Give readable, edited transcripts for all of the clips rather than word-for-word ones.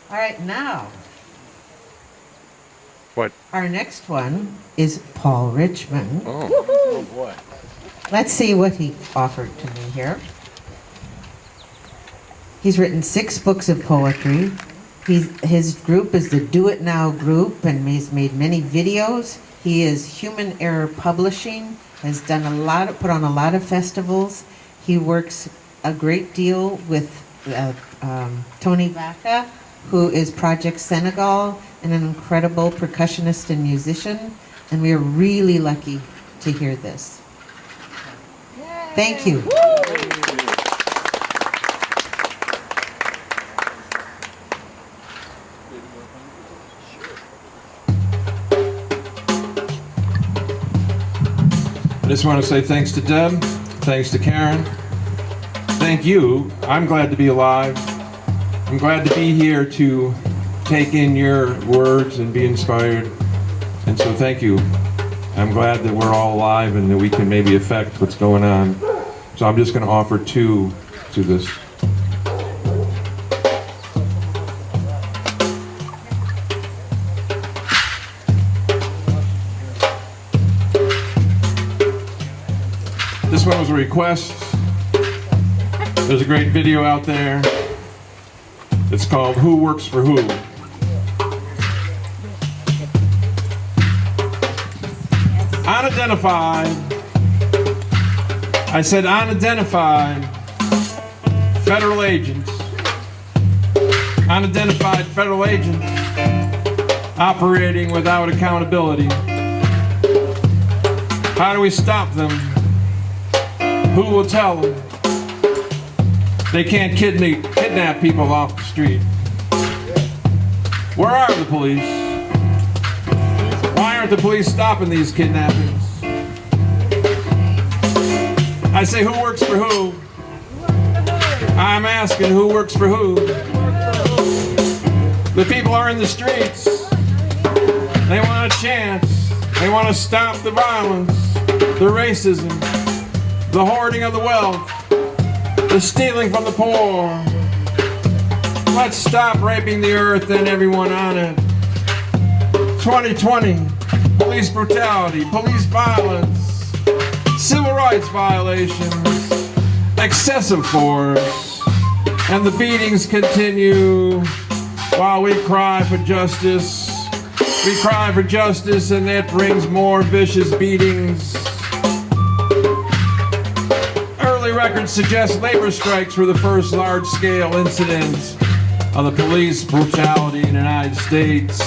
All right, now. What? Our next one is Paul Richmond. Oh boy. Let's see what he offered to me here. He's written 6 books of poetry. His group is the Do It Now group, and he's made many videos. He is Human Error Publishing, has done put on a lot of festivals. He works a great deal with Tony Vacca, who is Project Senegal, and an incredible percussionist and musician. And we are really lucky to hear this. Yay. Thank you. I just want to say thanks to Deb, thanks to Karen, thank you. I'm glad to be alive. I'm glad to be here to take in your words and be inspired. And so thank you. I'm glad that we're all alive and that we can maybe affect what's going on. So I'm just going to offer 2 to this. This one was a request. There's a great video out there. It's called Who Works for Who? Unidentified. I said unidentified federal agents. Unidentified federal agents operating without accountability. How do we stop them? Who will tell them? They can't kidnap people off the street. Where are the police? Why aren't the police stopping these kidnappings? I say, who works for who? I'm asking, who works for who? The people are in the streets. They want a chance. They want to stop the violence, the racism, the hoarding of the wealth, the stealing from the poor. Let's stop raping the earth and everyone on it. 2020, police brutality, police violence, civil rights violations, excessive force, and the beatings continue while we cry for justice. We cry for justice, and that brings more vicious beatings. Records suggest labor strikes were the first large-scale incidents of the police brutality in the United States.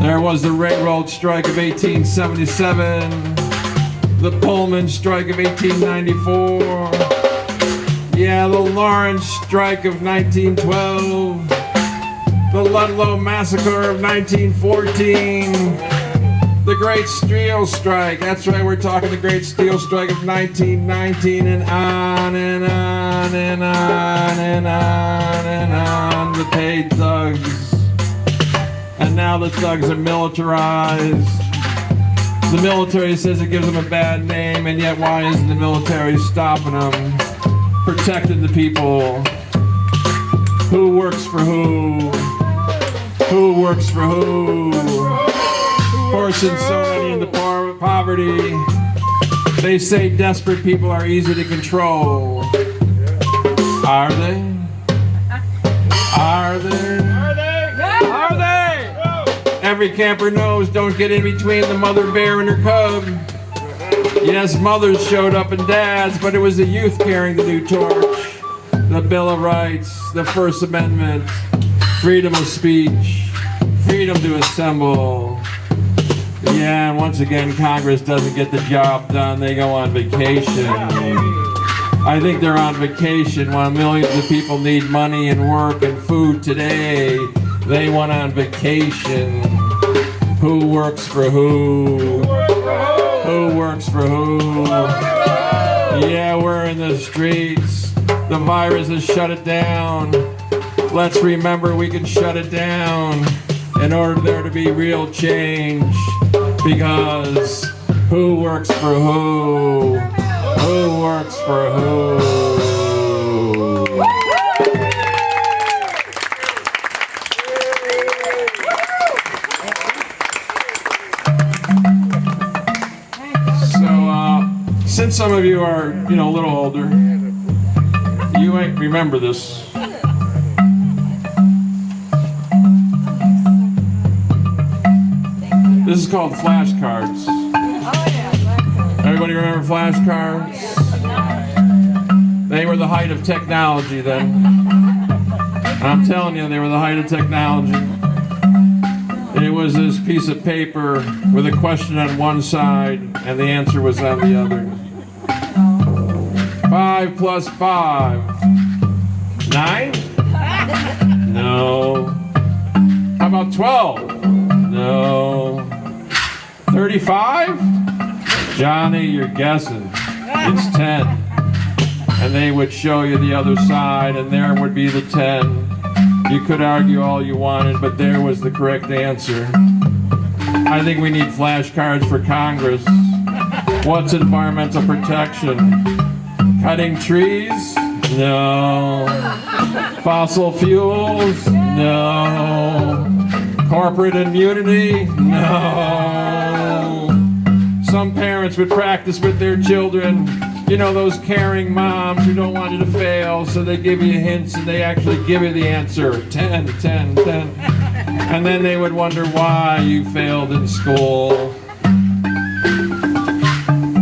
There was the railroad strike of 1877, the Pullman strike of 1894, the Lawrence strike of 1912, the Ludlow massacre of 1914, the Great Steel Strike. That's right, we're talking the Great Steel Strike of 1919, and on and on and on and on and on. The paid thugs. And now the thugs are militarized. The military says it gives them a bad name, and yet why isn't the military stopping them? Protecting the people. Who works for who? Who works for who? Forcing so many into poverty. They say desperate people are easy to control. Are they? Are they? Are they? Are they? Every camper knows don't get in between the mother bear and her cub. Yes, mothers showed up and dads, but it was the youth carrying the new torch. The Bill of Rights, the First Amendment, freedom of speech, freedom to assemble. Yeah, and once again, Congress doesn't get the job done. They go on vacation. I think they're on vacation while millions of people need money and work and food today. They went on vacation. Who works for who? Who works for who? Yeah, we're in the streets. The virus has shut it down. Let's remember we can shut it down in order there to be real change. Because who works for who? Who works for who? Since some of you are, a little older, you might remember this. This is called flashcards. Everybody remember flashcards? They were the height of technology then. I'm telling you, they were the height of technology. It was this piece of paper with a question on one side and the answer was on the other. 5 plus 5. 9? No. How about 12? No. 35? Johnny, you're guessing. It's 10. And they would show you the other side, and there would be the 10. You could argue all you wanted, but there was the correct answer. I think we need flashcards for Congress. What's environmental protection? Cutting trees? No. Fossil fuels? No. Corporate immunity? No. Some parents would practice with their children. Those caring moms who don't want you to fail, so they give you hints and they actually give you the answer. 10, 10, 10. And then they would wonder why you failed in school.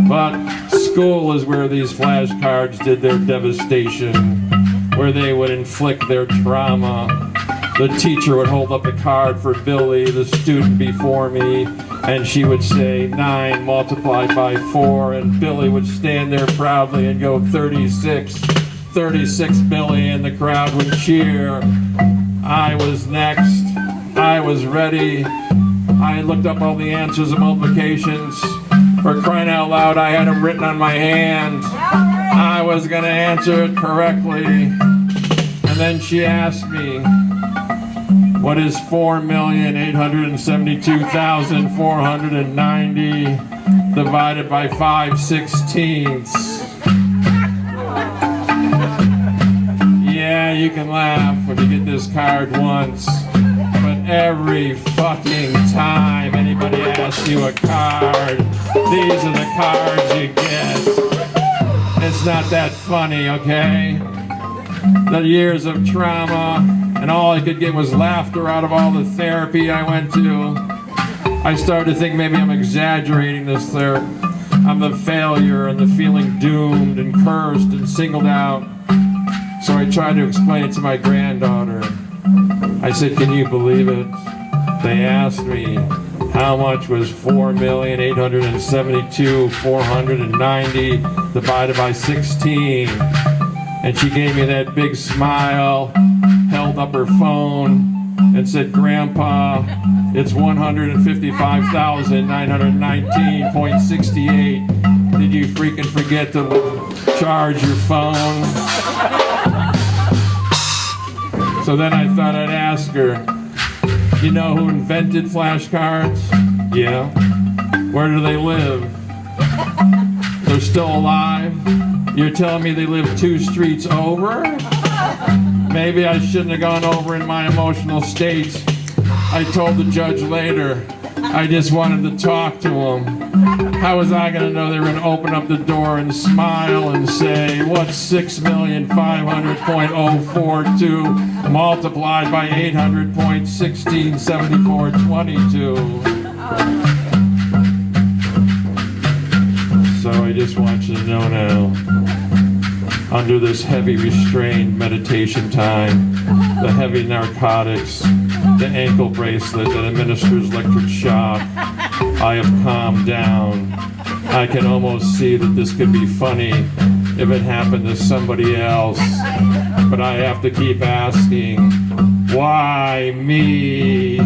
But school is where these flashcards did their devastation, where they would inflict their trauma. The teacher would hold up a card for Billy, the student before me, and she would say 9 multiplied by 4, and Billy would stand there proudly and go 36, 36 Billy, and the crowd would cheer. I was next. I was ready. I looked up all the answers and multiplications. For crying out loud, I had them written on my hand. I was going to answer it correctly. And then she asked me, what is 4,872,490 divided by 5/16? Yeah, you can laugh when you get this card once, but every fucking time anybody asks you a card, these are the cards you get. It's not that funny, okay? The years of trauma, and all I could get was laughter out of all the therapy I went to. I started to think maybe I'm exaggerating this therapy. I'm the failure and the feeling doomed and cursed and singled out. So I tried to explain it to my granddaughter. I said, can you believe it? They asked me, how much was 4,872,490 divided by 16? And she gave me that big smile, held up her phone, and said, Grandpa, it's 155,919.68. Did you freaking forget to charge your phone? So then I thought I'd ask her, you know who invented flashcards? Yeah. Where do they live? They're still alive? You're telling me they live 2 streets over? Maybe I shouldn't have gone over in my emotional state. I told the judge later, I just wanted to talk to him. How was I going to know they were going to open up the door and smile and say, what's 6,500.042 multiplied by 800.167422? So I just want you to know now, under this heavy restrained meditation time, the heavy narcotics, the ankle bracelet that administers electric shock, I have calmed down. I can almost see that this could be funny if it happened to somebody else, but I have to keep asking, why me?